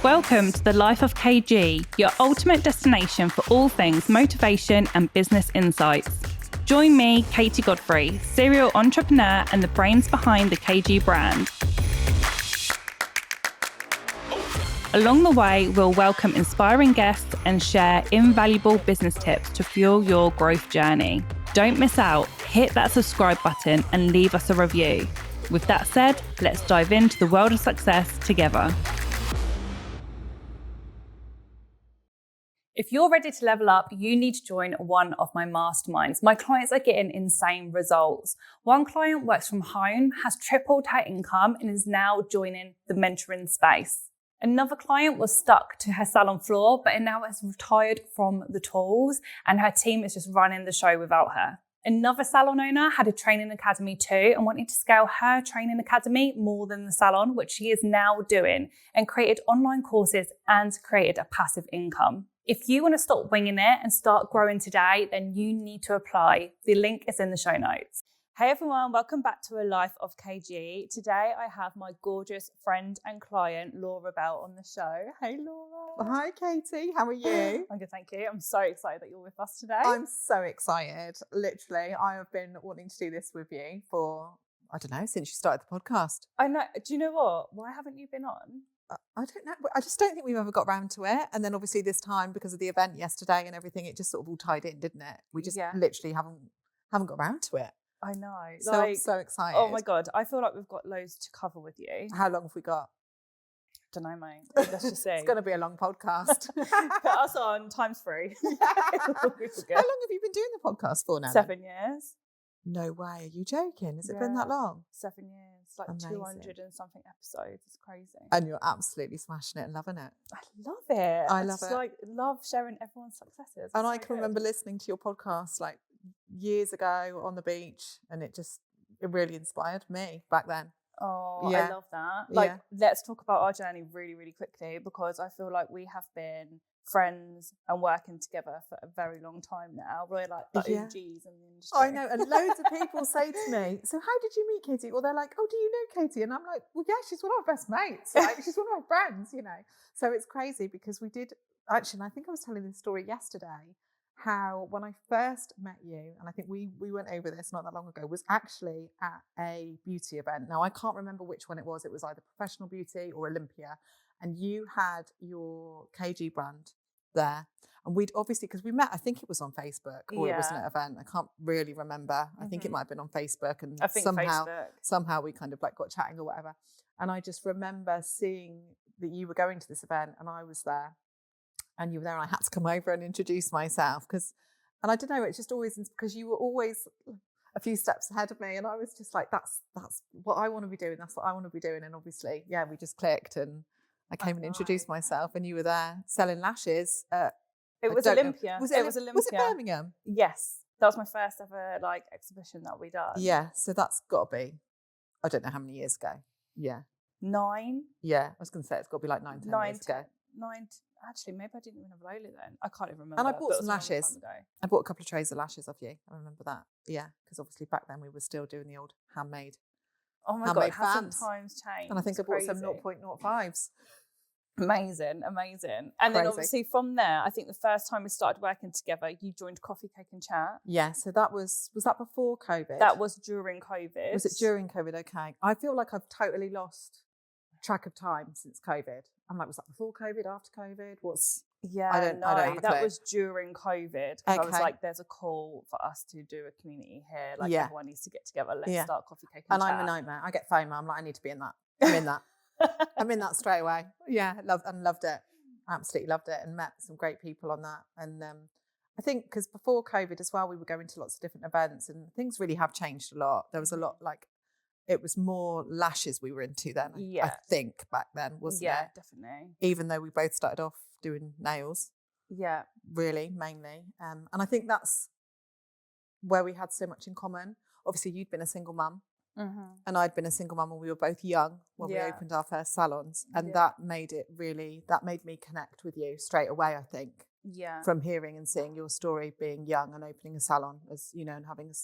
Welcome to the Life of KG, your ultimate destination for all things motivation and business insights. Join me, Katie Godfrey, serial entrepreneur and the brains behind the KG brand. Along the way, we'll welcome inspiring guests and share invaluable business tips to fuel your growth journey. Don't miss out. Hit that subscribe button and leave us a review. With that said, let's dive into the world of success together. If you're ready to level up, you need to join one of my masterminds. My clients are getting insane results. One client works from home, has tripled her income, and is now joining the mentoring space. Another client was stuck to her salon floor, but now has retired from the tools, and her team is just running the show without her. Another salon owner had a training academy too and wanted to scale her training academy more than the salon, which she is now doing, and created online courses and created a passive income. If you want to stop winging it and start growing today, then you need to apply. The link is in the show notes. Hey everyone, welcome back to A Life of KG. Today I have my gorgeous friend and client, Laura Bell, on the show. Hey Laura. Hi Katie, how are you? I'm good, thank you. I'm so excited that you're with us today. I'm so excited. Literally, I have been wanting to do this with you for, I don't know, since you started the podcast. I know. Do you know what? Why haven't you been on? I don't know. I just don't think we've ever got round to it. And then obviously this time, because of the event yesterday and everything, it just sort of all tied in, didn't it? We just literally haven't got round to it. I know. So I'm so excited. Oh my God. I feel like we've got loads to cover with you. How long have we got? Don't know, mate. Let's just see. It's going to be a long podcast. Put us on times 3. How long have you been doing the podcast for now? 7 years. No way. Are you joking? Has it been that long? 7 years. Like amazing. 200 and something episodes. It's crazy. And you're absolutely smashing it and loving it. I love it. I love it. Like love sharing everyone's successes. And I can remember listening to your podcast like years ago on the beach, and it really inspired me back then. Oh, yeah. I love that. Like, let's talk about our journey really, really quickly, because I feel like we have been friends and working together for a very long time now. We're like the OGs in the industry. I know, and loads of people say to me, so how did you meet Katie? Or they're like, oh, do you know Katie? And I'm like, well, yeah, she's one of my best mates. Like, she's one of my friends, you know. So it's crazy because we did, actually, and I think I was telling this story yesterday, how when I first met you, and I think we went over this not that long ago, was actually at a beauty event. Now, I can't remember which one it was. It was either Professional Beauty or Olympia. And you had your KG brand there. And we'd obviously, because we met, I think it was on Facebook or it was an event. I can't really remember. I think it might have been on Facebook. And somehow we kind of like got chatting or whatever. And I just remember seeing that you were going to this event and I was there. And you were there, and I had to come over and introduce myself and I don't know, it's just always because you were always a few steps ahead of me, and I was just like, that's what I want to be doing. That's what I want to be doing. And obviously, we just clicked, and I came and introduced myself, and you were there selling lashes. It was Olympia. Was it Birmingham? Yes, that was my first ever like exhibition that we done. Yeah, so that's got to be, I don't know how many years ago. Yeah, 9. Yeah, I was going to say it's got to be like 9 years ago. 9. Actually, maybe I didn't even have Lola then. I can't even remember. And I bought some lashes. I bought a couple of trays of lashes off you. I remember that. Yeah, because obviously back then we were still doing the old handmade. Oh my God, how some times changed. And I think I bought some 0.05s. Amazing. And then obviously from there, I think the first time we started working together, you joined Coffee, Cake and Chat. Yeah, so that was that before COVID? That was during COVID. Was it during COVID? Okay. I feel like I've totally lost track of time since COVID. I'm like, was that before COVID, after COVID? I don't that was during COVID. I was like, there's a call for us to do a community here. Like everyone needs to get together. Let's start Coffee, Cake and Chat. I'm a nightmare. I get FOMO. I'm like, I need to be in that. I'm in that. I'm in that straight away. Yeah, loved it. Absolutely loved it, and met some great people on that. And I think because before COVID as well, we were going to lots of different events, and things really have changed a lot. There was a lot like, it was more lashes we were into then, I think, back then, wasn't it? Yeah, definitely. Even though we both started off doing nails. Yeah. Really, mainly. And I think that's where we had so much in common. Obviously, you'd been a single mum. Mm-hmm. And I'd been a single mum when we were both young when we opened our first salons. And that made me connect with you straight away, I think. Yeah. From hearing and seeing your story, being young and opening a salon, as you know, and having,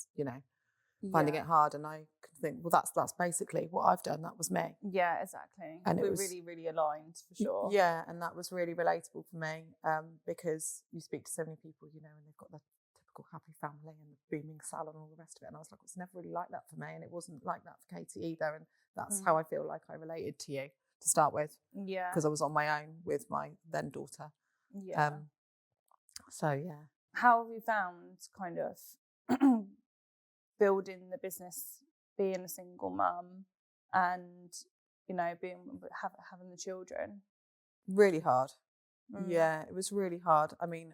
finding it hard. And I could think, well, that's basically what I've done. That was me. Yeah, exactly. And we're really, really aligned for sure. Yeah, and that was really relatable for me because you speak to so many people, you know, and they've got the typical happy family and the booming salon and all the rest of it. And I was like, it's never really like that for me. And it wasn't like that for Katie either. And that's how I feel like I related to you to start with. Yeah. Because I was on my own with my then daughter. Yeah. So, yeah. How have you found kind of building the business, being a single mum and, you know, having the children? Really hard. Yeah, it was really hard. I mean,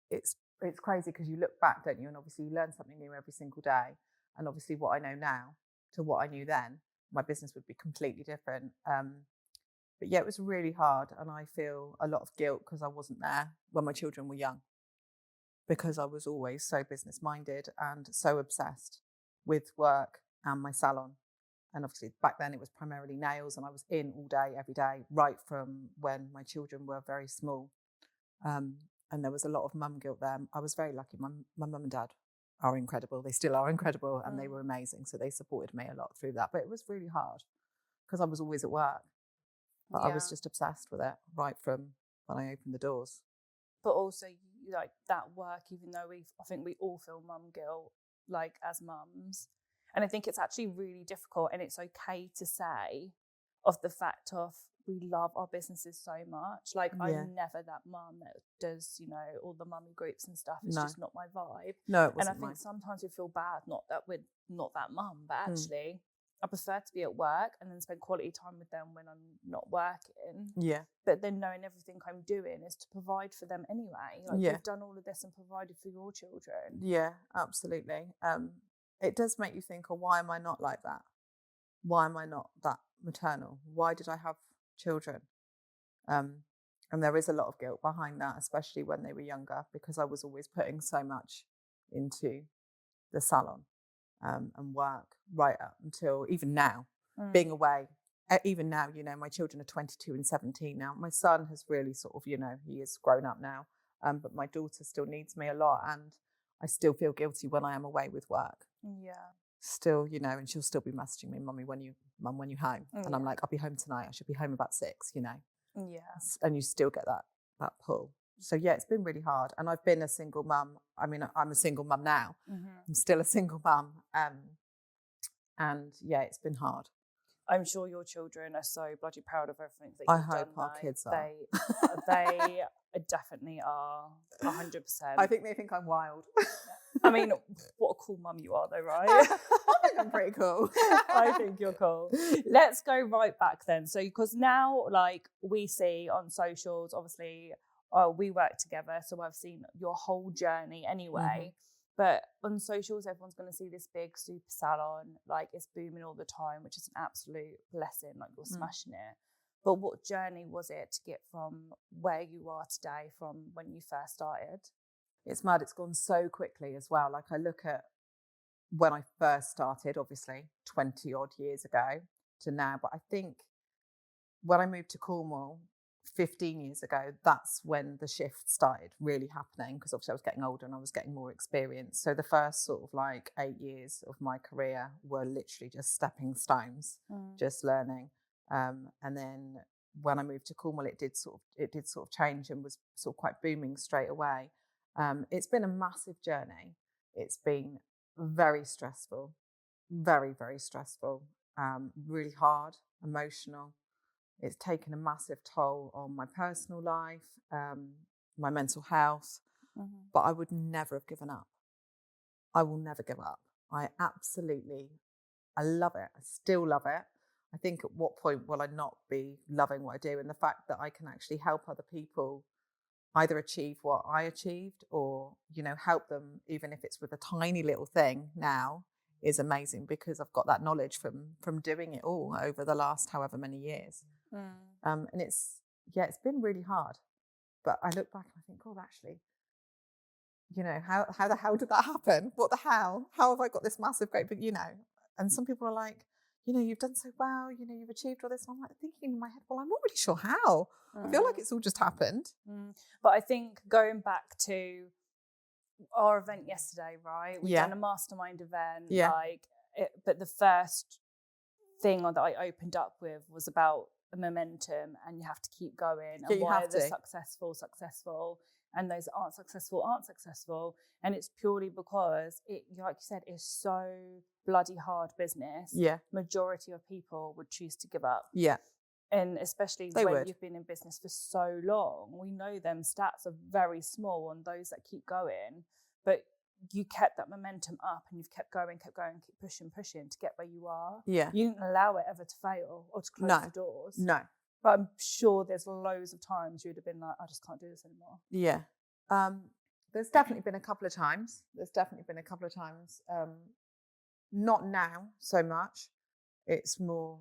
it's crazy because you look back, don't you? And obviously you learn something new every single day. And obviously what I know now to what I knew then, my business would be completely different. But yeah, it was really hard. And I feel a lot of guilt because I wasn't there when my children were young, because I was always so business minded and so obsessed with work and my salon. And obviously back then it was primarily nails, and I was in all day, every day, right from when my children were very small. And there was a lot of mum guilt there. I was very lucky. My mum and dad are incredible. They still are incredible, and they were amazing. So they supported me a lot through that. But it was really hard because I was always at work. But I was just obsessed with it right from when I opened the doors. But also, like, that work, even though I think we all feel mum guilt, like, as mums. And I think it's actually really difficult, and it's okay to say of the fact of we love our businesses so much. Like, I'm never that mum that does, you know, all the mummy groups and stuff. It's just not my vibe. No, it wasn't. And I think sometimes we feel bad, not that we're not that mum, but actually I prefer to be at work and then spend quality time with them when I'm not working. Yeah. But then knowing everything I'm doing is to provide for them anyway. Like, you've done all of this and provided for your children. Yeah, absolutely. It does make you think, oh, why am I not like that? Why am I not that maternal? Why did I have children? And there is a lot of guilt behind that, especially when they were younger, because I was always putting so much into the salon and work right up until even now, being away. Even now, you know, my children are 22 and 17 now. My son has really sort of, you know, he is grown up now, but my daughter still needs me a lot, and I still feel guilty when I am away with work. Yeah. Still, you know, and she'll still be messaging me, Mum, when you home? And I'm like, I'll be home tonight. I should be home about 6, you know. Yeah. And you still get that pull. So yeah, it's been really hard. And I've been a single mum. I mean, I'm a single mum now. I'm still a single mum. And yeah, it's been hard. I'm sure your children are so bloody proud of everything that you've done. I hope our kids are. They definitely are, 100%. I think they think I'm wild. I mean, what a cool mum you are though, right? I think I'm pretty cool. I think you're cool. Let's go right back then. So, because now, like, we see on socials, obviously, we work together, so I've seen your whole journey anyway. But on socials, everyone's going to see this big super salon, like, it's booming all the time, which is an absolute blessing, like, you're smashing it. But what journey was it to get from where you are today from when you first started? It's mad. It's gone so quickly as well. Like, I look at when I first started, obviously 20 odd years ago to now. But I think when I moved to Cornwall 15 years ago, that's when the shift started really happening, because obviously I was getting older and I was getting more experience. So the first sort of like 8 years of my career were literally just stepping stones, just learning. And then when I moved to Cornwall, it did sort of change and was sort of quite booming straight away. It's been a massive journey. It's been very stressful, very, very stressful, really hard, emotional. It's taken a massive toll on my personal life, my mental health, but I would never have given up. I will never give up. I love it. I still love it. I think at what point will I not be loving what I do? And the fact that I can actually help other people either achieve what I achieved or, you know, help them, even if it's with a tiny little thing now, is amazing, because I've got that knowledge from doing it all over the last however many years. And it's been really hard. But I look back and I think, God, actually, you know, how the hell did that happen? What the hell? How have I got this massive great big, you know? And some people are like, you know, you've done so well, you know, you've achieved all this. And I'm like thinking in my head, well, I'm not really sure how. I feel like it's all just happened. But I think going back to our event yesterday, right? We done a mastermind event, but the first thing that I opened up with was about momentum, and you have to keep going, and why the successful and those aren't successful. And it's purely because it, like you said, is so bloody hard business. Majority of people would choose to give up. And especially you've been in business for so long, we know them stats are very small on those that keep going, but you kept that momentum up, and you've kept going, keep pushing to get where you are. You didn't allow it ever to fail or to close the doors. No. But I'm sure there's loads of times you would have been like, I just can't do this anymore. There's definitely been a couple of times. Not now so much. It's more,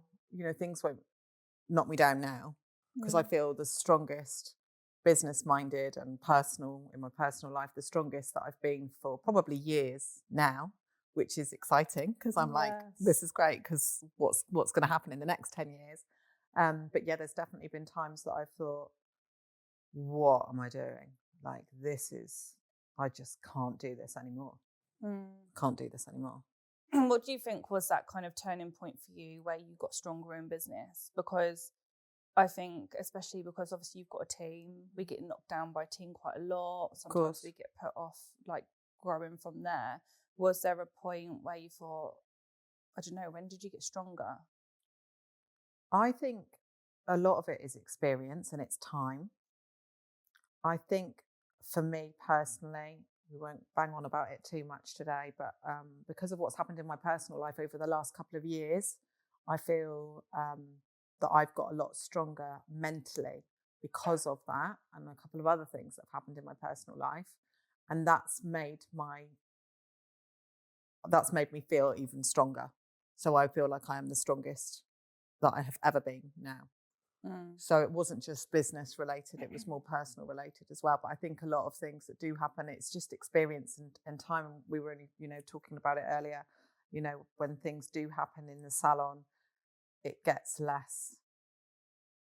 things won't knock me down now, because I feel the strongest business-minded and in my personal life, the strongest that I've been for probably years now, which is exciting, because I'm like, this is great, because what's going to happen in the next 10 years? But there's definitely been times that I've thought, what am I doing? Like, I just can't do this anymore. Can't do this anymore. What do you think was that kind of turning point for you where you got stronger in business? Because I think, especially because obviously you've got a team, we get knocked down by a team quite a lot. Sometimes we get put off, like, growing from there. Was there a point where you thought, I don't know, when did you get stronger? I think a lot of it is experience and it's time. I think for me personally, we won't bang on about it too much today, but because of what's happened in my personal life over the last couple of years, I feel that I've got a lot stronger mentally because of that, and a couple of other things that have happened in my personal life, and that's made me feel even stronger. So I feel like I am the strongest that I have ever been now. So it wasn't just business related, it was more personal related as well. But I think a lot of things that do happen, it's just experience and time. We were only, talking about it earlier, when things do happen in the salon, it gets less,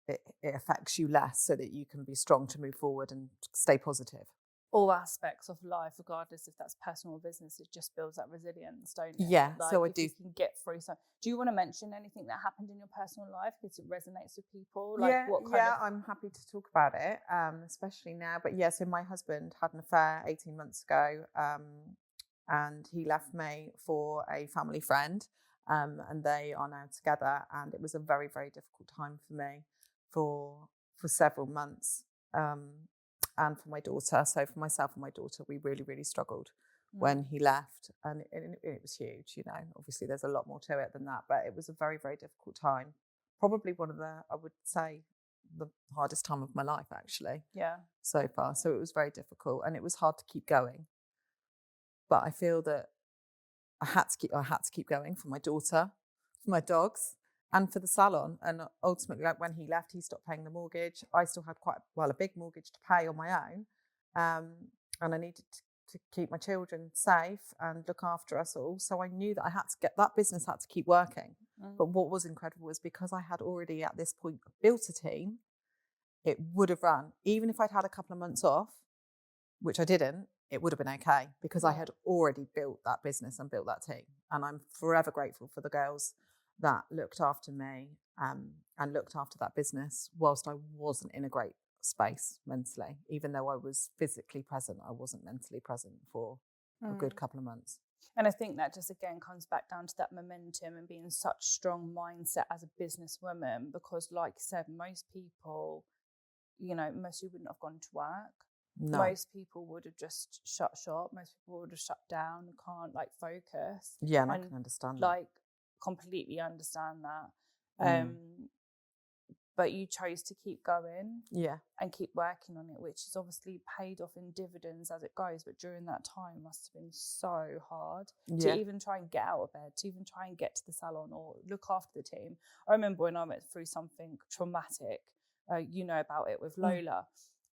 it affects you less, so that you can be strong to move forward and stay positive. All aspects of life, regardless if that's personal or business, it just builds that resilience, don't it? Yeah, like, so I do. You can get through. So, do you want to mention anything that happened in your personal life because it resonates with people? Like, I'm happy to talk about it, especially now. But so my husband had an affair 18 months ago, and he left me for a family friend, and they are now together. And it was a very, very difficult time for me for several months. And for my daughter. So for myself and my daughter, we really, really struggled when he left. And it was huge, Obviously, there's a lot more to it than that. But it was a very, very difficult time. Probably one of I would say, the hardest time of my life, actually. So far. So it was very difficult. And it was hard to keep going. But I feel that I had to keep going for my daughter, for my dogs, and for the salon. And ultimately, like, when he left, he stopped paying the mortgage. I still had a big mortgage to pay on my own. And I needed to keep my children safe and look after us all. So I knew that that business had to keep working. But what was incredible was, because I had already at this point built a team, it would have run. Even if I'd had a couple of months off, which I didn't, it would have been okay, because I had already built that business and built that team. And I'm forever grateful for the girls that looked after me and looked after that business whilst I wasn't in a great space mentally. Even though I was physically present, I wasn't mentally present for a good couple of months. And I think that just again comes back down to that momentum and being such strong mindset as a businesswoman, because like you said, most people wouldn't have gone to work. No. Most people would have just shut shop. Most people would have shut down and can't focus. Yeah, and I can understand that. Completely understand that. But you chose to keep going and keep working on it, which has obviously paid off in dividends as it goes. But during that time must have been so hard to even try and get out of bed, to even try and get to the salon or look after the team. I remember when I went through something traumatic, about it with Lola,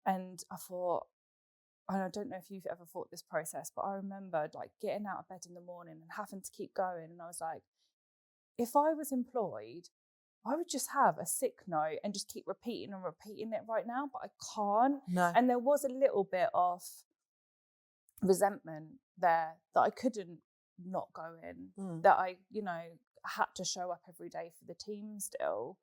and I thought, and I don't know if you've ever thought this process, but I remember getting out of bed in the morning and having to keep going. And I was like, if I was employed, I would just have a sick note and just keep repeating it right now, but I can't. No. And there was a little bit of, resentment there that I couldn't not go in, that I, had to show up every day for the team still.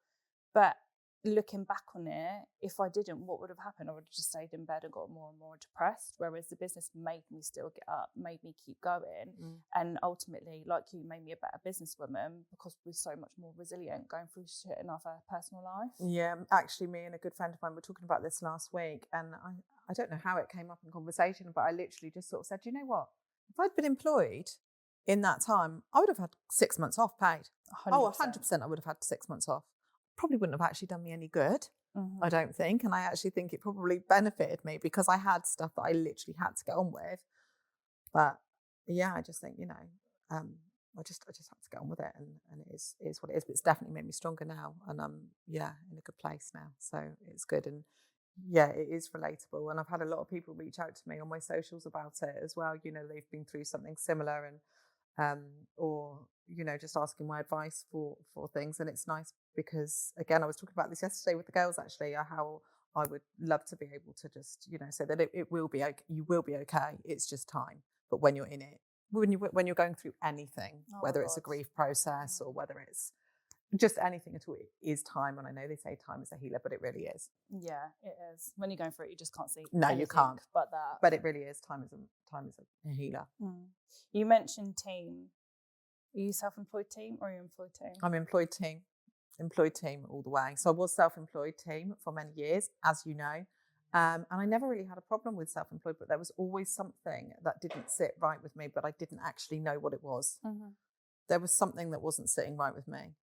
But looking back on it, if I didn't, what would have happened? I would have just stayed in bed and got more and more depressed, whereas the business made me still get up, made me keep going, and ultimately, like you, made me a better businesswoman because we're so much more resilient going through shit in our personal life. Yeah, actually, me and a good friend of mine were talking about this last week, and I don't know how it came up in conversation, but I literally just sort of said, you know what? If I'd been employed in that time, I would have had 6 months off paid. 100%. Oh, 100% I would have had 6 months off. Probably wouldn't have actually done me any good, I don't think. And I actually think it probably benefited me because I had stuff that I literally had to get on with. But yeah, I just think, I just had to get on with it, and it is what it is. But it's definitely made me stronger now, and I'm in a good place now. So it's good, and yeah, it is relatable. And I've had a lot of people reach out to me on my socials about it as well. They've been through something similar, and or just asking my advice for things. And it's nice because, again, I was talking about this yesterday with the girls actually, how I would love to be able to just say that it will be okay. You will be okay. It's just time. But when you're in it, when you're going through anything, whether it's a grief process or whether it's just anything at all, it is time. And I know they say time is a healer, but it really is. Yeah, it is. When you're going through it, you just can't see. No, you can't. But that. But it really is. Time is a healer. You mentioned team. Are you self-employed team or are you employed team? I'm employed team. Employed team all the way. So I was self-employed team for many years, as you know. And I never really had a problem with self-employed, but there was always something that didn't sit right with me, but I didn't actually know what it was. There was something that wasn't sitting right with me.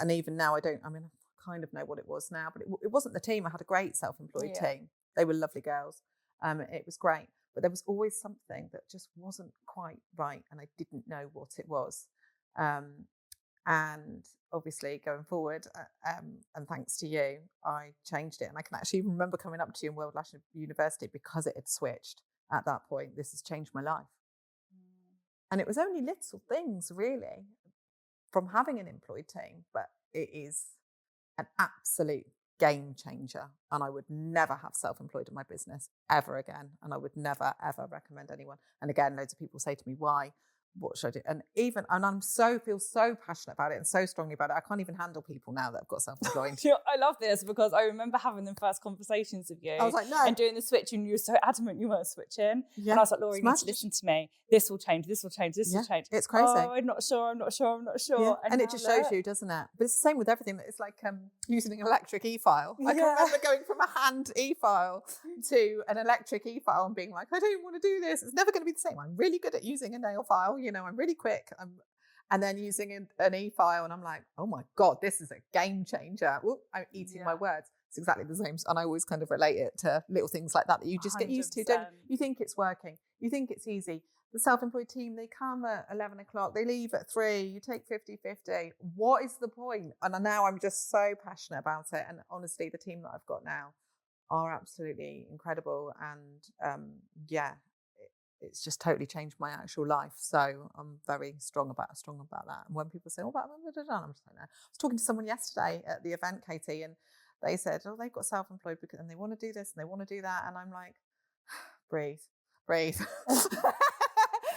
And even now I kind of know what it was now, but it wasn't the team. I had a great self-employed team. They were lovely girls. It was great, but there was always something that just wasn't quite right, and I didn't know what it was. And obviously going forward, and thanks to you, I changed it. And I can actually remember coming up to you in World Lash University because it had switched at that point. This has changed my life. And it was only little things really from having an employed team, but it is an absolute game changer. And I would never have self-employed in my business ever again. And I would never, ever recommend anyone. And again, loads of people say to me, why? What should I do? And I feel so passionate about it and so strongly about it. I can't even handle people now that have got self-employed. I love this because I remember having the first conversations with you. I was like, no. And doing the switch, and you were so adamant you weren't switching. Yeah. And I was like, Laura, you need to listen to me. This will change, this will change, this will change. It's crazy. Oh, I'm not sure. Yeah. And it just shows you, doesn't it? But it's the same with everything. It's like using an electric e-file. I can remember going from a hand e-file to an electric e-file and being like, I don't want to do this. It's never going to be the same. I'm really good at using a nail file. I'm really quick. And then using an e-file, and I'm like, oh my God, this is a game changer. Ooh, I'm eating my words. It's exactly the same. And I always kind of relate it to little things like that you just 100%. Get used to. Don't you think it's working? You think it's easy. The self-employed team, they come at 11 o'clock, they leave at 3, you take 50-50. What is the point? And now I'm just so passionate about it. And honestly, the team that I've got now are absolutely incredible. And it's just totally changed my actual life. So I'm very strong about that. And when people say, I'm just like, no. I was talking to someone yesterday at the event, Katie, and they said, they've got self-employed and they want to do this and they want to do that. And I'm like, breathe.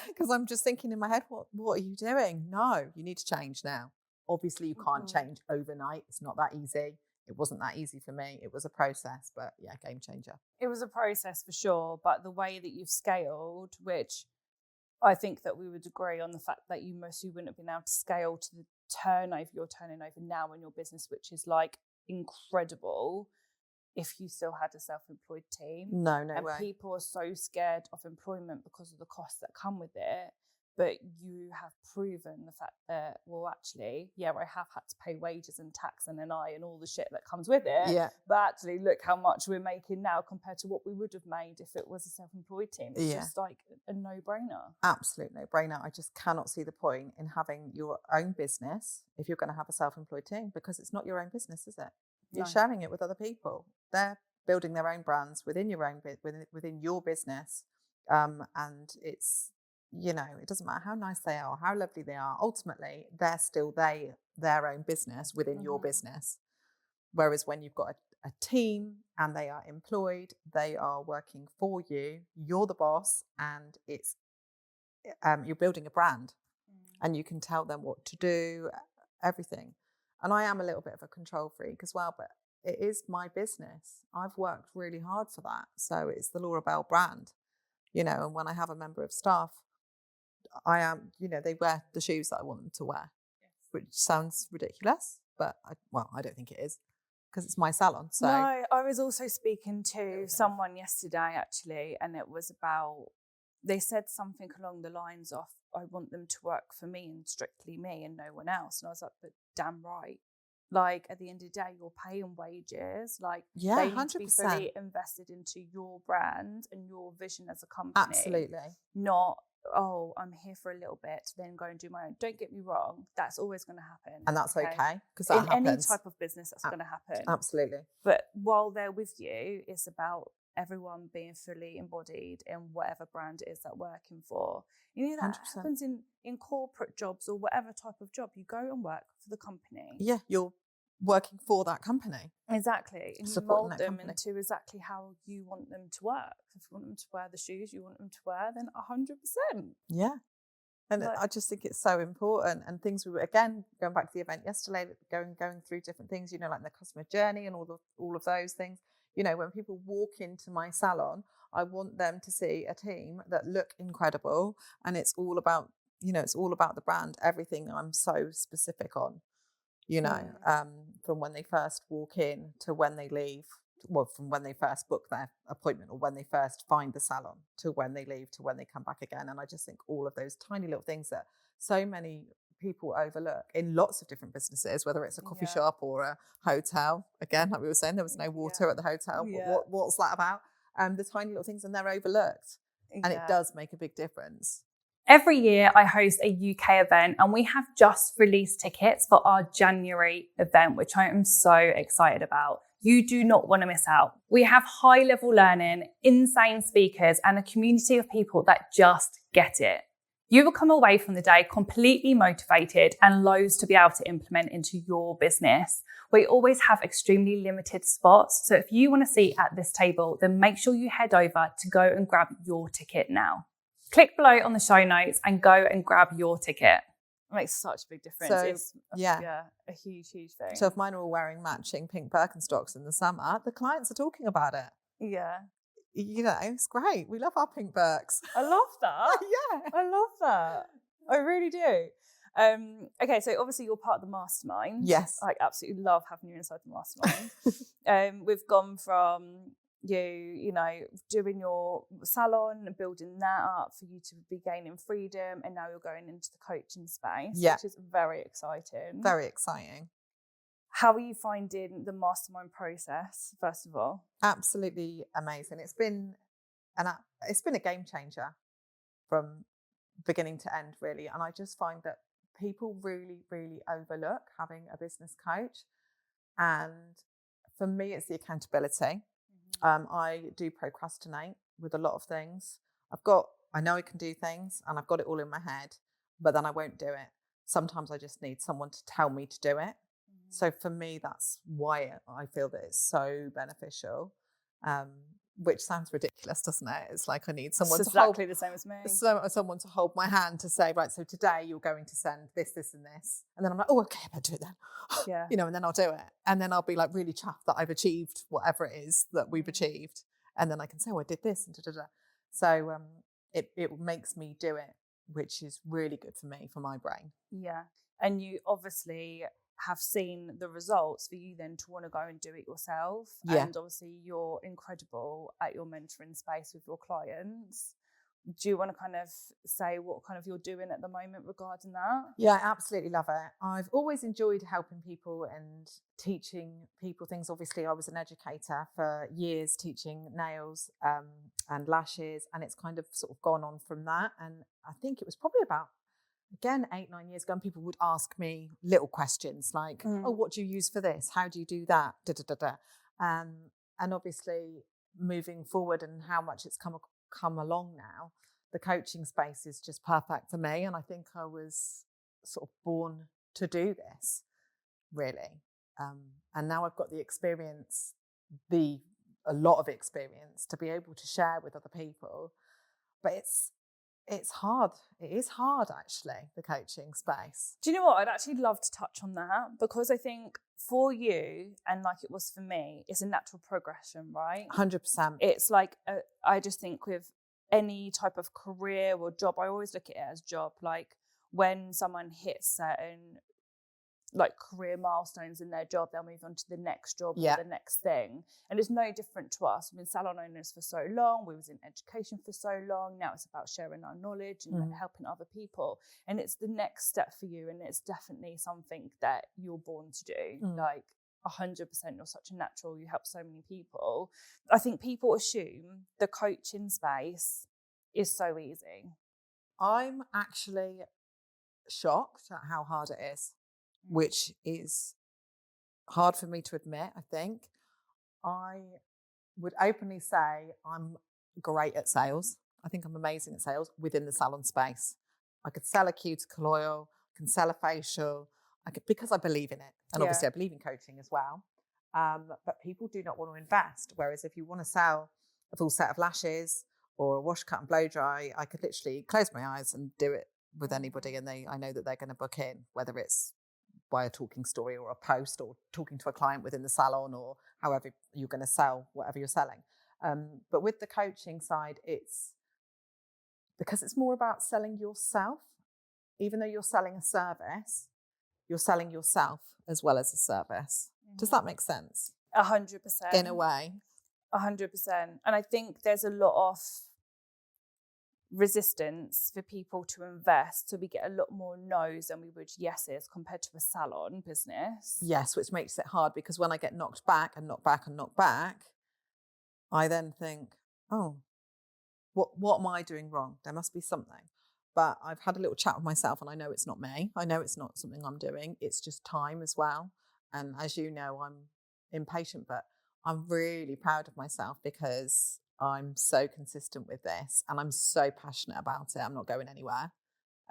Because I'm just thinking in my head, what are you doing? No, you need to change now. Obviously, you can't change overnight. It's not that easy. It wasn't that easy for me. It was a process, but yeah, game changer. It was a process for sure, but the way that you've scaled, which I think that we would agree on the fact that you mostly wouldn't have been able to scale to the turnover you're turning over now in your business, which is like incredible. If you still had a self-employed team. No and way. People are so scared of employment because of the costs that come with it. But you have proven the fact that, well, actually, I have had to pay wages and tax and NI and all the shit that comes with it. Yeah. But actually, look how much we're making now compared to what we would have made if it was a self-employed team. It's just like a no-brainer. Absolute no-brainer. I just cannot see the point in having your own business if you're going to have a self-employed team, because it's not your own business, is it? You're sharing it with other people. They're building their own brands within your own within your business, and it's it doesn't matter how nice they are, how lovely they are. Ultimately, they're still their own business within your business. Whereas when you've got a team and they are employed, they are working for you, you're the boss, and it's you're building a brand, and you can tell them what to do, everything. And I am a little bit of a control freak as well, but it is my business. I've worked really hard for that. So it's the Laura Bell brand, and when I have a member of staff, I am, they wear the shoes that I want them to wear, which sounds ridiculous, but I don't think it is, because it's my salon. So no, I was also speaking to someone yesterday actually, and it was about, they said something along the lines of, I want them to work for me and strictly me and no one else. And I was like, but damn right. Like, at the end of the day, you're paying wages. Like, they need to be 100%. fully invested into your brand and your vision as a company. Absolutely. Not, oh, I'm here for a little bit, then go and do my own. Don't get me wrong. That's always going to happen. And that's okay, because that happens. In any type of business, that's going to happen. Absolutely. But while they're with you, it's about everyone being fully embodied in whatever brand it is that we're working for. That 100%. happens in corporate jobs or whatever type of job. You go and work for the company. Yeah, you're working for that company. Exactly. And you Supporting mold that them company. into exactly how you want them to work. If you want them to wear the shoes you want them to wear, then 100%. Yeah. And I just think it's so important. And things we were, again, going back to the event yesterday, going through different things, like the customer journey and all of those things. When people walk into my salon, I want them to see a team that look incredible, and it's all about, it's all about the brand. Everything I'm so specific on, from when they first walk in to when they leave. Well, from when they first book their appointment or when they first find the salon to when they leave to when they come back again. And I just think all of those tiny little things that so many people overlook in lots of different businesses, whether it's a coffee shop or a hotel. Again, like we were saying, there was no water at the hotel. Yeah. What's that about? The tiny little things, and they're overlooked. And it does make a big difference. Every year I host a UK event, and we have just released tickets for our January event, which I am so excited about. You do not want to miss out. We have high-level learning, insane speakers, and a community of people that just get it. You will come away from the day completely motivated and loads to be able to implement into your business. We always have extremely limited spots, so if you want a seat at this table, then make sure you head over to go and grab your ticket now. Click below on the show notes and go and grab your ticket. It makes such a big difference. So, it's a huge thing. So if mine are all wearing matching pink Birkenstocks in the summer, the clients are talking about it. Yeah. It's great. We love our pink Birks. I love that. Yeah. I love that. I really do. Okay, so obviously you're part of the mastermind. Yes. I absolutely love having you inside the mastermind. We've gone from you doing your salon and building that up for you to be gaining freedom, and now you're going into the coaching space, which is very exciting. Very exciting. How are you finding the mastermind process, first of all? Absolutely amazing. It's been a game changer from beginning to end, really. And I just find that people really, really overlook having a business coach. And for me, it's the accountability. I do procrastinate with a lot of things. I know I can do things and I've got it all in my head, but then I won't do it. Sometimes I just need someone to tell me to do it. So for me, that's why I feel that it's so beneficial, which sounds ridiculous, doesn't it? It's like I need someone it's exactly the same as me. Someone to hold my hand to say, right, so today you're going to send this, this and this. And then I'm like, oh, okay, I better do it then. Yeah. And then I'll do it. And then I'll be like really chuffed that I've achieved whatever it is that we've achieved. And then I can say, oh, I did this and da-da-da. So it makes me do it, which is really good for me, for my brain. Yeah. And you obviously have seen the results for you then to want to go and do it yourself. Yeah. And obviously you're incredible at your mentoring space with your clients. Do you want to kind of say what kind of you're doing at the moment regarding that? Yeah, I absolutely love it. I've always enjoyed helping people and teaching people things. Obviously, I was an educator for years, teaching nails and lashes, and it's kind of sort of gone on from that. And I think it was probably about, again, 8-9 years ago, and people would ask me little questions like, oh, what do you use for this? How do you do that? Da, da, da, da. And obviously moving forward and how much it's come along now, the coaching space is just perfect for me. And I think I was sort of born to do this, really. And now I've got the experience, a lot of experience to be able to share with other people. But it's hard. It is hard, actually, the coaching space. Do you know what? I'd actually love to touch on that, because I think for you, and like it was for me, it's a natural progression, right? 100%. It's like, I just think with any type of career or job, I always look at it as job. Like when someone hits certain like career milestones in their job, they'll move on to the next job or the next thing. And it's no different to us. We've been salon owners for so long. We was in education for so long. Now it's about sharing our knowledge and helping other people. And it's the next step for you. And it's definitely something that you're born to do. Like 100%, you're such a natural. You help so many people. I think people assume the coaching space is so easy. I'm actually shocked at how hard it is, which is hard for me to admit, I think. I would openly say I'm great at sales. I think I'm amazing at sales within the salon space. I could sell a cuticle oil, I can sell a facial, because I believe in it. And obviously I believe in coaching as well. But people do not want to invest. Whereas if you want to sell a full set of lashes or a wash, cut and blow dry, I could literally close my eyes and do it with anybody. And I know that they're going to book in, whether it's by a talking story or a post or talking to a client within the salon or however you're going to sell whatever you're selling. But with the coaching side, it's because it's more about selling yourself. Even though you're selling a service, you're selling yourself as well as a service. Does that make sense? 100%. In a way. 100%. And I think there's a lot of resistance for people to invest, so we get a lot more no's than we would yeses compared to a salon business. Yes, which makes it hard, because when I get knocked back and knocked back and knocked back, I then think, oh, what am I doing wrong? There must be something. But I've had a little chat with myself, and I know it's not me. I know it's not something I'm doing. It's just time as well. And as you know, I'm impatient, but I'm really proud of myself because I'm so consistent with this and I'm so passionate about it. I'm not going anywhere.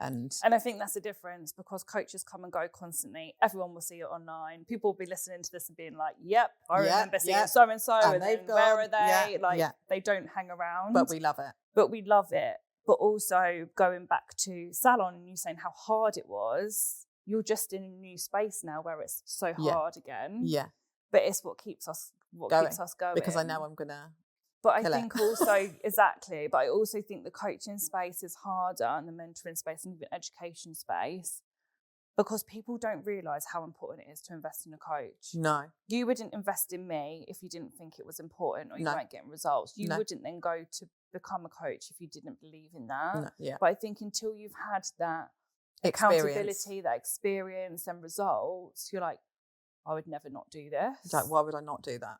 And I think that's the difference, because coaches come and go constantly. Everyone will see it online. People will be listening to this and being like, yep, I remember seeing so-and-so, and then where are they? They don't hang around. But we love it. But also going back to salon and you saying how hard it was, you're just in a new space now where it's so hard again. Yeah. But it's what keeps us going. Because I know I'm going to But I think also, exactly, but I also think the coaching space is harder, and the mentoring space and even education space, because people don't realise how important it is to invest in a coach. No. You wouldn't invest in me if you didn't think it was important or you weren't getting results. You wouldn't then go to become a coach if you didn't believe in that. No. Yeah. But I think until you've had that accountability, that experience and results, you're like, I would never not do this. It's like, why would I not do that?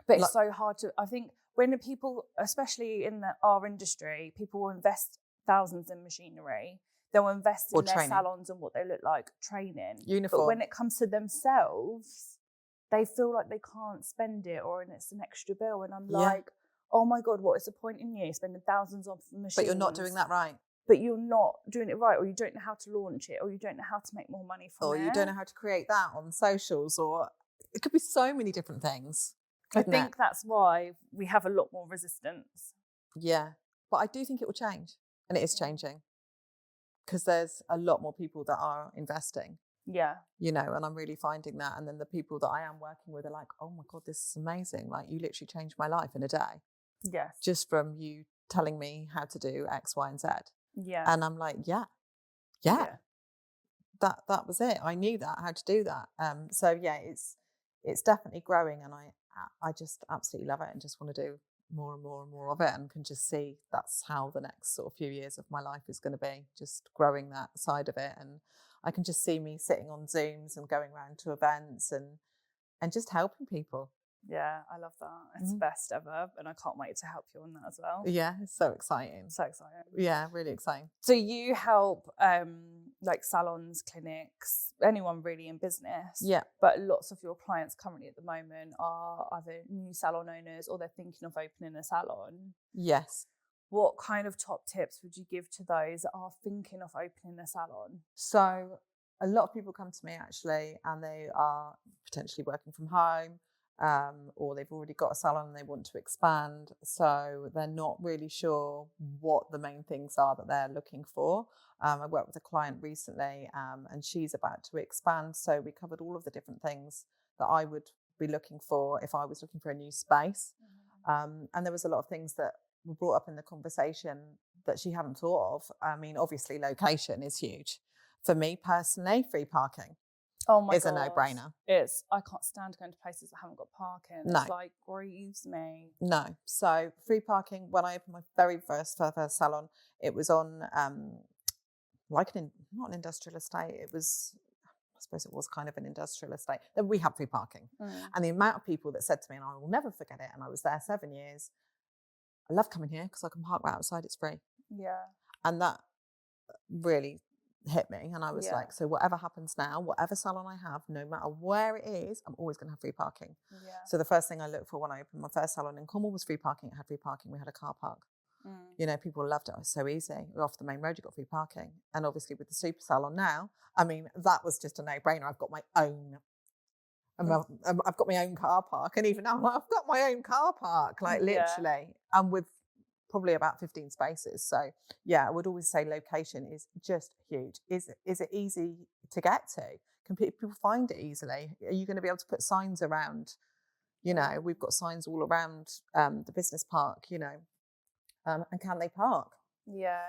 But it's so hard to, I think, when the people, especially in our industry, people will invest thousands in machinery. They'll invest in their salons and what they look like, training. Uniform. But when it comes to themselves, they feel like they can't spend it, or it's an extra bill. And I'm like, oh my God, what is the point in you spending thousands on machines? But you're not doing that right. But you're not doing it right, or you don't know how to launch it, or you don't know how to make more money from it. Or you don't know how to create that on socials, or it could be so many different things. I think that's why we have a lot more resistance. Yeah. But I do think it will change. And it is changing. Because there's a lot more people that are investing. Yeah. You know, and I'm really finding that. And then the people that I am working with are like, oh my God, this is amazing. Like, you literally changed my life in a day. Yes. Just from you telling me how to do X, Y, and Z. Yeah. And I'm like, yeah. That was it. I knew that, how to do that. So yeah, it's definitely growing, and I just absolutely love it and just want to do more and more and more of it, and can just see that's how the next sort of few years of my life is going to be, just growing that side of it. And I can just see me sitting on Zooms and going around to events and just helping people. Yeah, I love that. It's the best ever, and I can't wait to help you on that as well. Yeah, it's so exciting. So exciting. Yeah, really exciting. So you help like salons, clinics, anyone really in business. Yeah. But lots of your clients currently at the moment are either new salon owners or they're thinking of opening a salon. Yes. What kind of top tips would you give to those that are thinking of opening a salon? So a lot of people come to me actually, and they are potentially working from home, or they've already got a salon and they want to expand. So they're not really sure what the main things are that they're looking for. I worked with a client recently, and she's about to expand. So we covered all of the different things that I would be looking for if I was looking for a new space. And there was a lot of things that were brought up in the conversation that she hadn't thought of. I mean, obviously location is huge. For me personally, free parking is a no-brainer. I can't stand going to places that haven't got parking. No. It's like grieves me. No. So free parking, when I opened my very first salon, it was on not an industrial estate. It was, I suppose it was kind of an industrial estate. Then we had free parking. And the amount of people that said to me, and I will never forget it, and I was there 7 years, I love coming here because I can park right outside, it's free. Yeah. And that really hit me, and I was like, so whatever happens now, whatever salon I have, no matter where it is, I'm always going to have free parking. So the first thing I looked for when I opened my first salon in Cornwall was free parking. It had free parking. We had a car park. You know, people loved it. It was so easy. We're off the main road, you got free parking. And obviously with the super salon now, I mean, that was just a no-brainer. I've got my own I've got my own car park, and even now I've got my own car park, like literally, and with probably about 15 spaces. So yeah, I would always say location is just huge. Is it easy to get to? Can people find it easily? Are you going to be able to put signs around? You know, we've got signs all around the business park, you know, and can they park? Yeah.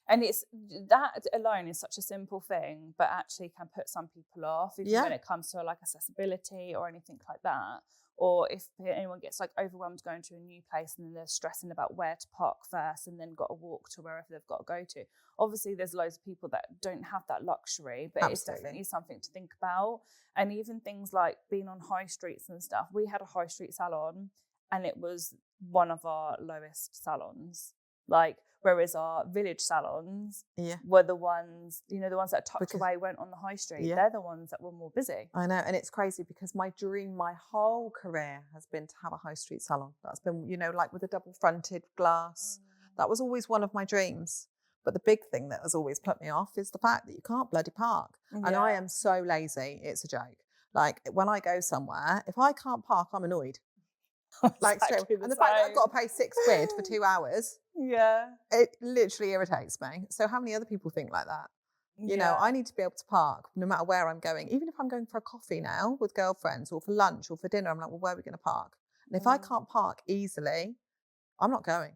And it's that alone is such a simple thing, but actually can put some people off, even when it comes to like accessibility or anything like that. Or if anyone gets like overwhelmed going to a new place and then they're stressing about where to park first and then got to walk to wherever they've got to go to. Obviously, there's loads of people that don't have that luxury, but it's definitely something to think about. And even things like being on high streets and stuff. We had a high street salon and it was one of our lowest salons. Like, whereas our village salons were the ones, you know, the ones that tucked away, went on the high street. They're the ones that were more busy. I know. And it's crazy because my dream, my whole career has been to have a high street salon. That's been, you know, like with a double fronted glass. That was always one of my dreams. But the big thing that has always put me off is the fact that you can't bloody park. And I am so lazy. It's a joke. Like when I go somewhere, if I can't park, I'm annoyed. Like exactly and the fact that I've got to pay £6 for 2 hours, it literally irritates me. So how many other people think like that? You know, I need to be able to park no matter where I'm going. Even if I'm going for a coffee now with girlfriends or for lunch or for dinner, I'm like, well, where are we going to park? And if I can't park easily, I'm not going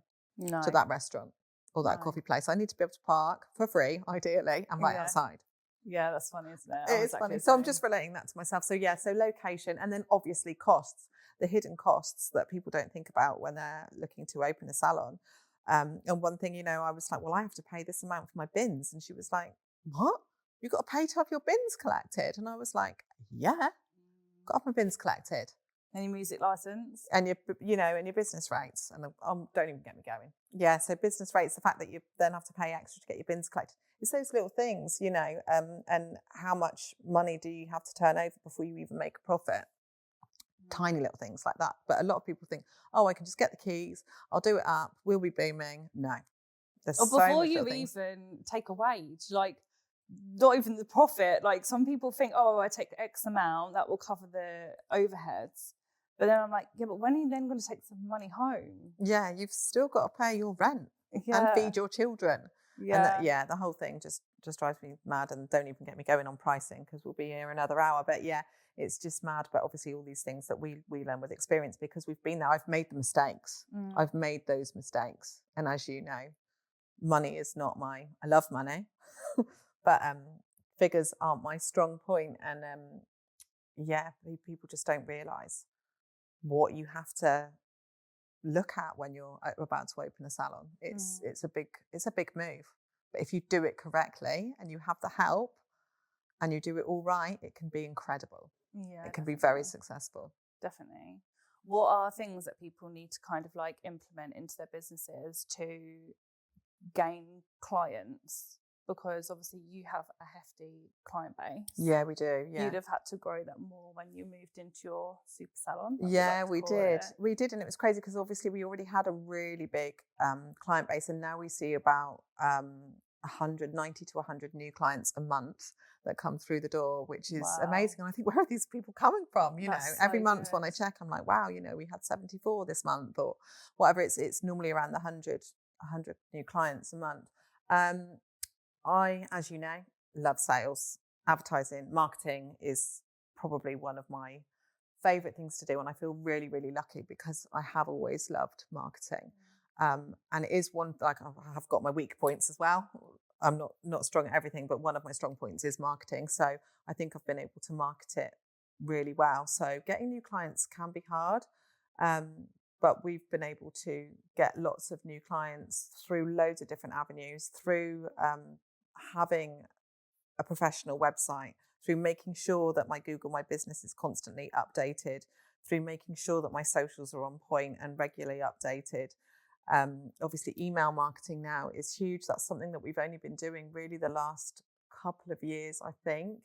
to that restaurant or that coffee place. I need to be able to park for free, ideally, and right outside. Yeah, that's funny, isn't it? It is funny. So I'm just relating that to myself. So yeah, so location, and then obviously costs, the hidden costs that people don't think about when they're looking to open a salon. And one thing, you know, I was like, well, I have to pay this amount for my bins. And she was like, what? You got to pay to have your bins collected? And I was like, yeah, got to have my bins collected. And your music license. And and your business rates. And don't even get me going. Yeah, so business rates, the fact that you then have to pay extra to get your bins collected. It's those little things, you know, and how much money do you have to turn over before you even make a profit? Tiny little things like that. But a lot of people think, oh, I can just get the keys, I'll do it up, we'll be booming. No. Or before you even take a wage, like not even the profit. Like some people think, oh, I take X amount, that will cover the overheads. But then I'm like, yeah, but when are you then going to take some money home? Yeah, you've still got to pay your rent and feed your children. Yeah. And the whole thing just drives me mad. And don't even get me going on pricing because we'll be here another hour. But yeah, it's just mad. But obviously all these things that we learn with experience because we've been there. I've made the mistakes. I've made those mistakes. And as you know, money is not I love money, but figures aren't my strong point. And people just don't realise what you have to look at when you're about to open a salon. It's a big move, but if you do it correctly and you have the help and you do it all right, it can be incredible. It can be very successful. Definitely. What are things that people need to kind of like implement into their businesses to gain clients? Because obviously you have a hefty client base. Yeah, we do. Yeah. You'd have had to grow that more when you moved into your super salon. Yeah, we did. We did. And it was crazy because obviously we already had a really big client base. And now we see about 190 to 100 new clients a month that come through the door, which is Wow. amazing. And I think, where are these people coming from? You That's know, every so month when I good. check, I'm like, wow, you know, we had 74 this month or whatever. It's normally around the 100 new clients a month. I, as you know, love sales. Advertising, marketing is probably one of my favorite things to do. And I feel really, really lucky because I have always loved marketing. And it is one, like, I have got my weak points as well. I'm not strong at everything, but one of my strong points is marketing. So I think I've been able to market it really well. So getting new clients can be hard. But we've been able to get lots of new clients through loads of different avenues, through having a professional website, through making sure that my Google My Business is constantly updated, through making sure that my socials are on point and regularly updated. Obviously, email marketing now is huge. That's something that we've only been doing really the last couple of years, I think.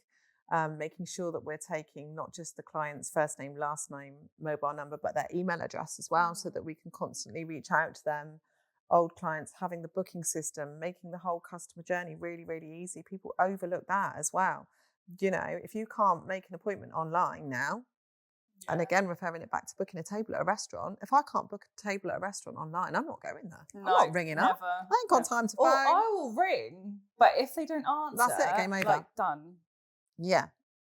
Making sure that we're taking not just the client's first name, last name, mobile number, but their email address as well, so that we can constantly reach out to them. Old clients, having the booking system, making the whole customer journey really, really easy. People overlook that as well. You know, if you can't make an appointment online now, and again, referring it back to booking a table at a restaurant, if I can't book a table at a restaurant online, I'm not going there. I'm not ringing up. I ain't got time to phone. Or I will ring, but if they don't answer, that's it, game over. Like, done. Yeah.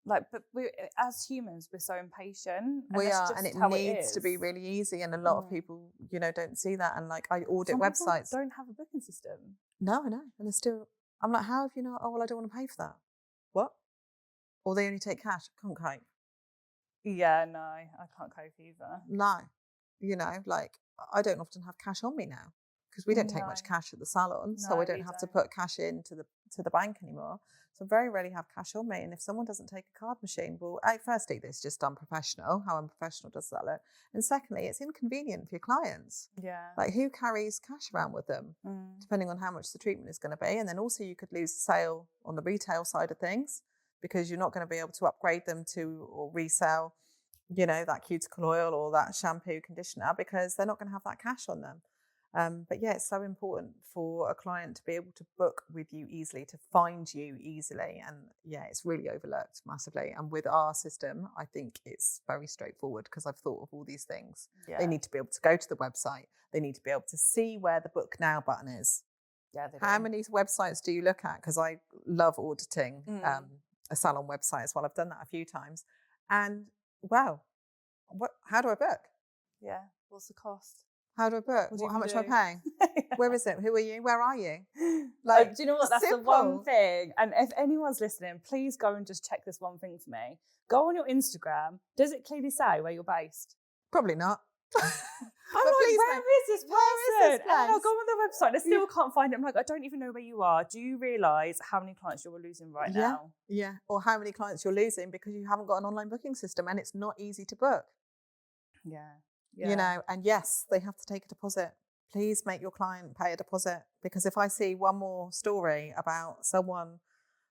Like, but we, as humans, we're so impatient. We are, and it needs to be really easy. And a lot of people, you know, don't see that. And like, I audit websites. Don't have a booking system. No, I know. And they're still, I'm like, how have you not? Oh, well, I don't want to pay for that. What? Or they only take cash. I can't cope. Yeah, no, I can't cope either. No, you know, like, I don't often have cash on me now because we don't take much cash at the salon, so I don't have to put cash into the bank anymore. So I very rarely have cash on me. And if someone doesn't take a card machine, well, firstly, this just unprofessional. How unprofessional does that look? And secondly, it's inconvenient for your clients. Yeah. Like, who carries cash around with them, depending on how much the treatment is going to be? And then also you could lose the sale on the retail side of things because you're not going to be able to upgrade them to or resell, you know, that cuticle oil or that shampoo conditioner because they're not going to have that cash on them. But yeah, it's so important for a client to be able to book with you easily, to find you easily. And yeah, it's really overlooked massively. And with our system, I think it's very straightforward because I've thought of all these things. Yeah. They need to be able to go to the website. They need to be able to see where the book now button is. Yeah, they do. How many websites do you look at? Because I love auditing a salon website as well. I've done that a few times. And wow, how do I book? Yeah, what's the cost? How do I book? How much am I paying? Where is it? Who are you? Where are you? Like, do you know what? That's simple. The one thing. And if anyone's listening, please go and just check this one thing for me. Go on your Instagram. Does it clearly say where you're based? Probably not. I'm like, where is this person? And I'll go on the website. I still can't find it. I'm like, I don't even know where you are. Do you realise how many clients you're losing right now? Yeah. Or how many clients you're losing because you haven't got an online booking system and it's not easy to book. Yeah. You know, and yes, they have to take a deposit. Please make your client pay a deposit because if I see one more story about someone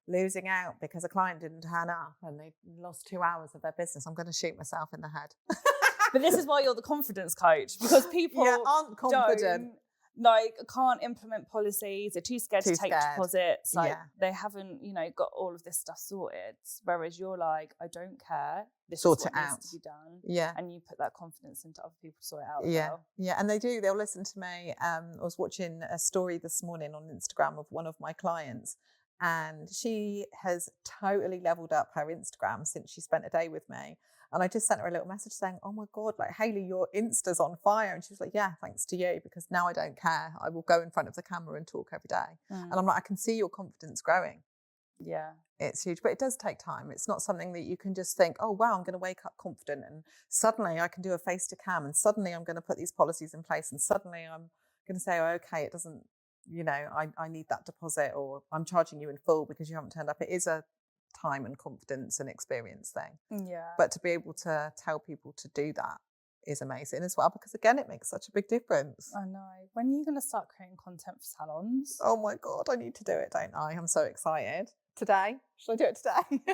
losing out because a client didn't turn up and they lost 2 hours of their business, I'm going to shoot myself in the head. But this is why you're the confidence coach, because people aren't confident. Can't implement policies. They're too scared to take deposits. They haven't, got all of this stuff sorted. Whereas you're like, I don't care. This sort is what it out. needs to be done. Yeah. And you put that confidence into other people to sort it out as well. Yeah. And they do. They'll listen to me. I was watching a story this morning on Instagram of one of my clients, and she has totally leveled up her Instagram since she spent a day with me. And I just sent her a little message saying, oh my God, like, Hayley, your Insta's on fire. And she was like, yeah, thanks to you, because now I don't care. I will go in front of the camera and talk every day. And I'm like, I can see your confidence growing. Yeah. It's huge, but it does take time. It's not something that you can just think, oh, wow, I'm going to wake up confident and suddenly I can do a face to cam and suddenly I'm going to put these policies in place and suddenly I'm going to say, oh, okay, it doesn't, I need that deposit or I'm charging you in full because you haven't turned up. It is a time and confidence and experience thing. Yeah. But to be able to tell people to do that is amazing as well, because again, it makes such a big difference. I know. When are you going to start creating content for salons? Oh my God, I need to do it, don't I? I'm so excited. today. Should I do it today?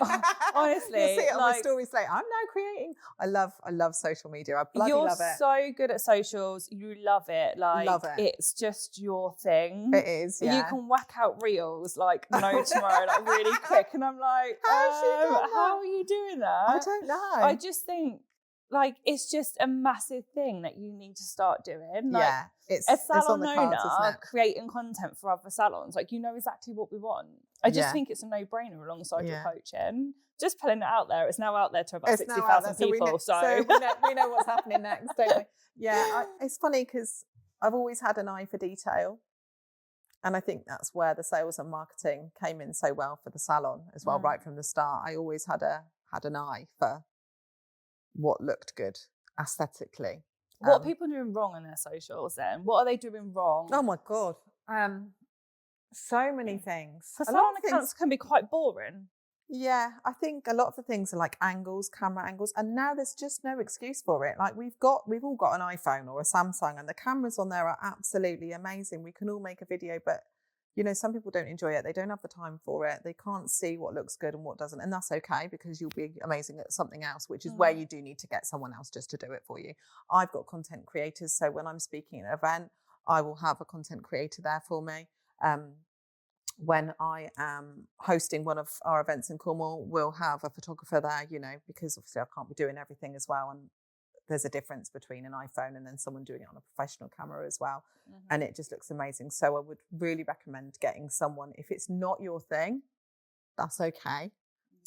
Honestly, you'll see it on my like, stories later. I'm now creating. I love social media. I bloody you're love it. so good at socials. You love it. Like, Love it. It's just your thing. It is. Yeah. You can whack out reels like no tomorrow, like really quick. And I'm like, how are you doing that? I don't know. I just think like it's just a massive thing that you need to start doing. Like, yeah, it's a salon on the cards, isn't owner it? creating content for other salons, like, you know exactly what we want. I just Yeah. think it's a no-brainer alongside your Yeah. coaching. Just putting it out there. It's now out there to about It's now out 60,000 there, people. So we know what's happening next, don't we? Yeah, it's funny because I've always had an eye for detail. And I think that's where the sales and marketing came in so well for the salon as well, right from the start. I always had an eye for what looked good aesthetically. What are people doing wrong on their socials then? What are they doing wrong? Oh my God. So many things. Because salon accounts can be quite boring. Yeah, I think a lot of the things are like angles, camera angles, and now there's just no excuse for it. Like we've all got an iPhone or a Samsung, and the cameras on there are absolutely amazing. We can all make a video, but you know, some people don't enjoy it. They don't have the time for it. They can't see what looks good and what doesn't, and that's okay because you'll be amazing at something else, which is where you do need to get someone else just to do it for you. I've got content creators, so when I'm speaking at an event, I will have a content creator there for me. When I am hosting one of our events in Cornwall, we'll have a photographer there, you know, because obviously I can't be doing everything as well. And there's a difference between an iPhone and then someone doing it on a professional camera as well. And it just looks amazing. So I would really recommend getting someone. If it's not your thing, that's okay.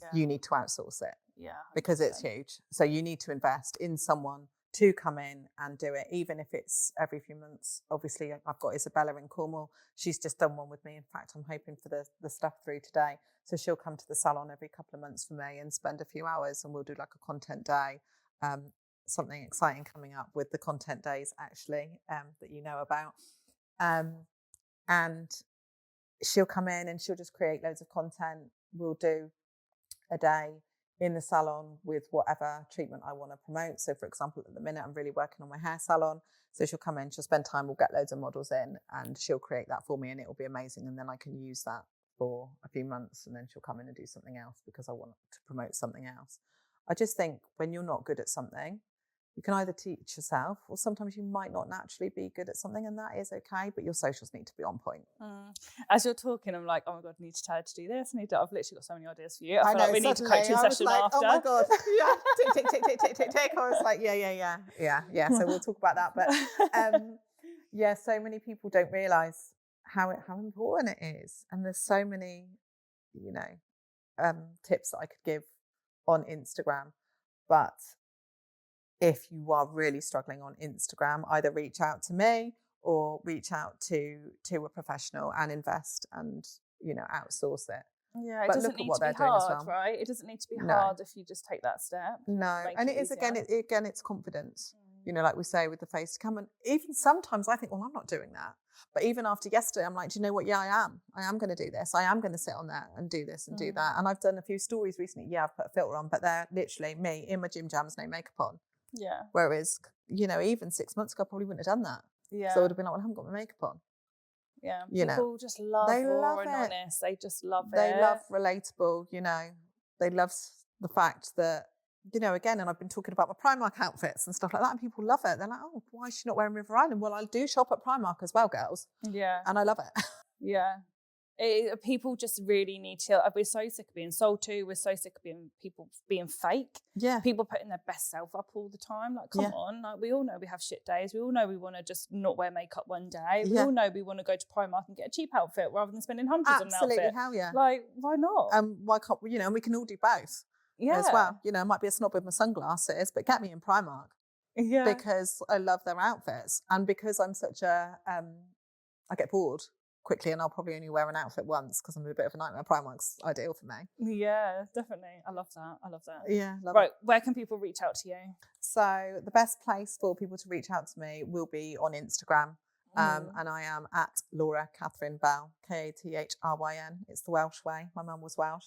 Yeah. You need to outsource it. Yeah. 100%. Because it's huge. So you need to invest in someone to come in and do it, even if it's every few months. Obviously, I've got Isabella in Cornwall. She's just done one with me. In fact, I'm hoping for the stuff through today. So she'll come to the salon every couple of months for me and spend a few hours, and we'll do like a content day. Something exciting coming up with the content days, actually, that you know about. And she'll come in and she'll just create loads of content. We'll do a day in the salon with whatever treatment I want to promote. So for example, at the minute, I'm really working on my hair salon. So she'll come in, she'll spend time, we'll get loads of models in and she'll create that for me and it will be amazing. And then I can use that for a few months and then she'll come in and do something else because I want to promote something else. I just think when you're not good at something, you can either teach yourself or sometimes you might not naturally be good at something and that is okay, but your socials need to be on point. As you're talking, I'm like, oh my God, I need to tell her to do this. I've literally got so many ideas for you. I feel like we need a coaching session like, after. Oh my God. Yeah. Tick, tick, tick, tick, tick, tick, tick. I was like, yeah. So we'll talk about that. But yeah, so many people don't realise how important it is. And there's so many, you know, tips that I could give on Instagram. But if you are really struggling on Instagram, either reach out to me or reach out to a professional and invest and, you know, outsource it. Yeah, it doesn't need to be hard, right? It doesn't need to be hard if you just take that step. No, and it is, again, it's confidence. You know, like we say with the face cam. And even sometimes I think, well, I'm not doing that. But even after yesterday, I'm like, do you know what? Yeah, I am going to do this. I am going to sit on there and do this and do that. And I've done a few stories recently. Yeah, I've put a filter on, but they're literally me in my gym jams, no makeup on. Yeah. Whereas, you know, even 6 months ago, I probably wouldn't have done that. Yeah. So I would have been like, well, I haven't got my makeup on. Yeah. You People just love raw and honest. They just love it. They love relatable, you know. They love the fact that, you know, again, and I've been talking about my Primark outfits and stuff like that, and people love it. They're like, oh, why is she not wearing River Island? Well, I do shop at Primark as well, girls. Yeah. And I love it. Yeah. People just really need to. We're so sick of being sold to. We're so sick of people being fake. Yeah. People putting their best self up all the time. Like, come on. Like, we all know we have shit days. We all know we want to just not wear makeup one day. We all know we want to go to Primark and get a cheap outfit rather than spending hundreds on an outfit. Absolutely, hell yeah. Like, why not? Why can't we? You know, and we can all do both. Yeah. As well. You know, I might be a snob with my sunglasses, but get me in Primark. Yeah. Because I love their outfits, and because I'm such a, I get bored quickly and I'll probably only wear an outfit once because I'm a bit of a nightmare. Primark's ideal for me. Yeah, definitely. I love that. Yeah, love it. Where can people reach out to you? So the best place for people to reach out to me will be on Instagram. And I am at Laura Catherine Bell, Kathryn. It's the Welsh way. My mum was Welsh.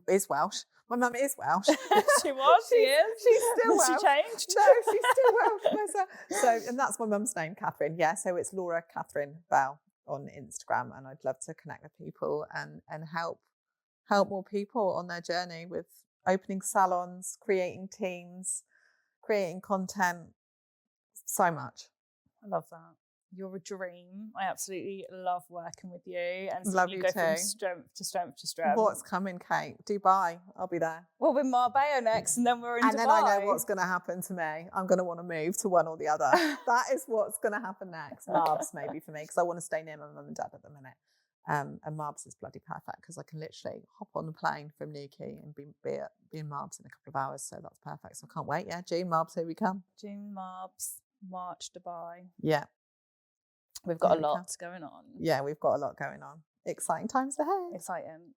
Is Welsh. My mum is Welsh. She was. She is. She's still Welsh. She changed. No, she's still Welsh. So, and that's my mum's name, Catherine. Yeah. So it's Laura Catherine Bell on Instagram, and I'd love to connect with people and help help more people on their journey with opening salons, creating teams, creating content. So much. I love that. You're a dream. I absolutely love working with you and Love seeing you you go too. from strength to strength to strength. What's coming, Kate? Dubai. I'll be there. Well, we're Marbella next, and then we're in Dubai. And then I know what's going to happen to me. I'm going to want to move to one or the other. That is what's going to happen next. Marbs maybe for me, because I want to stay near my mum and dad at the minute. And Marbs is bloody perfect because I can literally hop on the plane from Newquay and be in Marbs in a couple of hours. So that's perfect. So I can't wait. Yeah, June Marbs, here we come. June Marbs, March Dubai. Yeah. We've got a lot going on. Yeah, we've got a lot going on. Exciting times ahead. Exciting.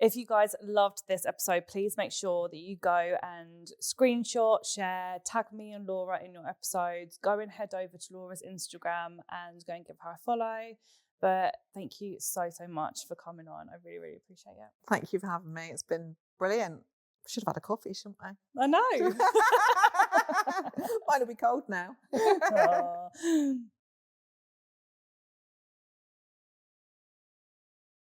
If you guys loved this episode, please make sure that you go and screenshot, share, tag me and Laura in your episodes. Go and head over to Laura's Instagram and go and give her a follow. But thank you so much for coming on. I really, really appreciate it. Thank you for having me. It's been brilliant. We should have had a coffee, shouldn't we? I know. Mine will be cold now.